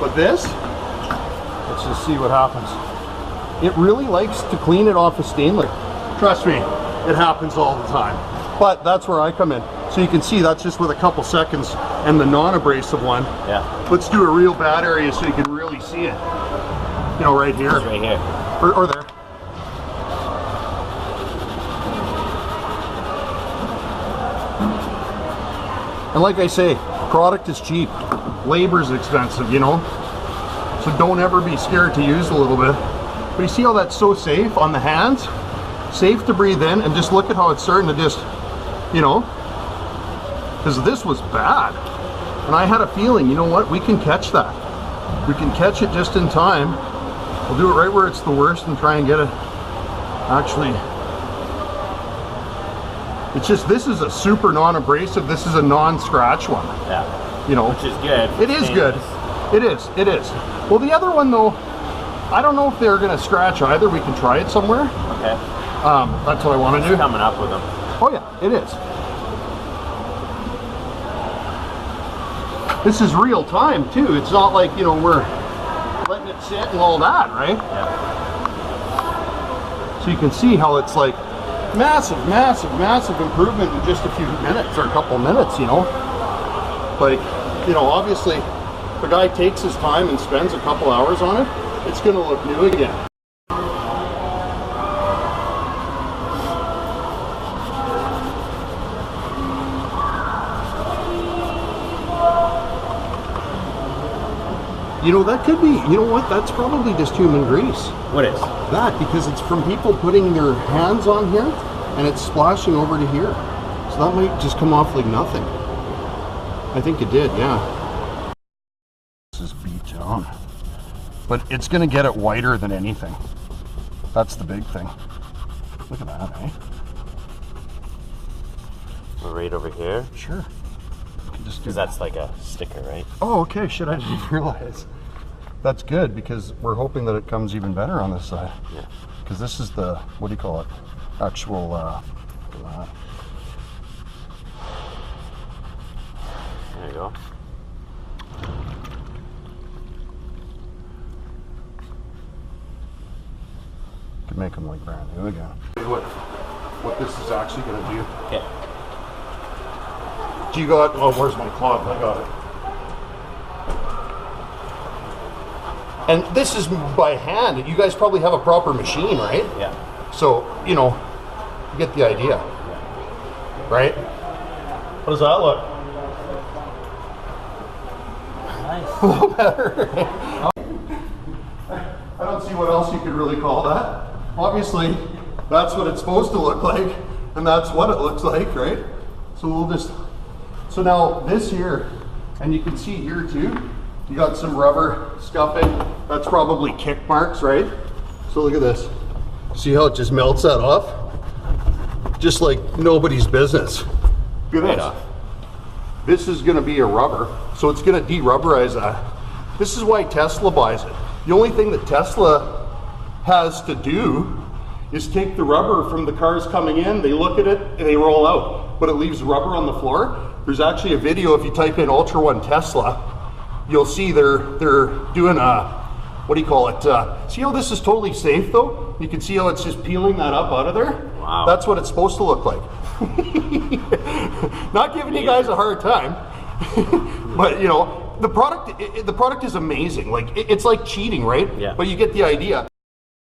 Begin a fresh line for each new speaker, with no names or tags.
But this, let's just see what happens. It really likes to clean it off of stainless. Trust me, it happens all the time. But that's where I come in. So you can see that's just with a couple seconds and the non-abrasive one.
Yeah.
Let's do a real bad area so you can really see it. You know, right here.
It's right here.
Or there. And like I say, product is cheap. Labor is expensive, you know? So don't ever be scared to use a little bit. But you see how that's so safe on the hands? Safe to breathe in, and just look at how it's starting to just, you know, because this was bad. And I had a feeling, you know what, we can catch that. We can catch it just in time. We'll do it right where it's the worst and try and get it. Actually, it's just, this is a super non-abrasive, this is a non-scratch one.
Yeah.
You know.
Which is good.
It is good. It is, it is. Well, the other one though, I don't know if they're gonna scratch either. We can try it somewhere.
Okay.
That's what I want to do.
Coming up with them.
Oh yeah, it is. This is real time too. It's not like, you know, we're letting it sit and all that, right?
Yeah.
So you can see how it's like massive, massive, massive improvement in just a few minutes or a couple minutes, you know? Like, you know, obviously, if a guy takes his time and spends a couple hours on it, it's gonna look new again. You know, that could be, you know what, that's probably just human grease.
What is?
That, because it's from people putting their hands on here, and it's splashing over to here. So that might just come off like nothing. I think it did, yeah. This is beat on. But it's gonna get it whiter than anything. That's the big thing. Look at that, eh?
Right over here?
Sure.
Because that's like a sticker, right?
Oh, okay, shit, I didn't realize. That's good, because we're hoping that it comes even better on this side.
Yeah.
Because this is the, what do you call it? Actual,
there you go.
Could make them like brand new again. What this is actually going to do.
Okay.
Do you got, oh, where's my cloth? I got it. And this is by hand. You guys probably have a proper machine, right?
Yeah.
So, you know, you get the idea. Right? What does that look?
Nice.
A little better. I don't see what else you could really call that. Obviously, that's what it's supposed to look like, and that's what it looks like, right? So we'll just, so now this here, and you can see here too, you got some rubber scuffing. That's probably kick marks, right? So look at this. See how it just melts that off? Just like nobody's business. Look at this. This is gonna be a rubber, so it's gonna de-rubberize that. This is why Tesla buys it. The only thing that Tesla has to do is take the rubber from the cars coming in, they look at it, and they roll out, but it leaves rubber on the floor. There's actually a video, if you type in Ultra One Tesla, you'll see they're doing a, what do you call it? See how this is totally safe though? You can see how it's just peeling that up out of there?
Wow.
That's what it's supposed to look like. Not giving you guys a hard time, but you know, the product is amazing. Like, it's like cheating, right?
Yeah.
But you get the idea.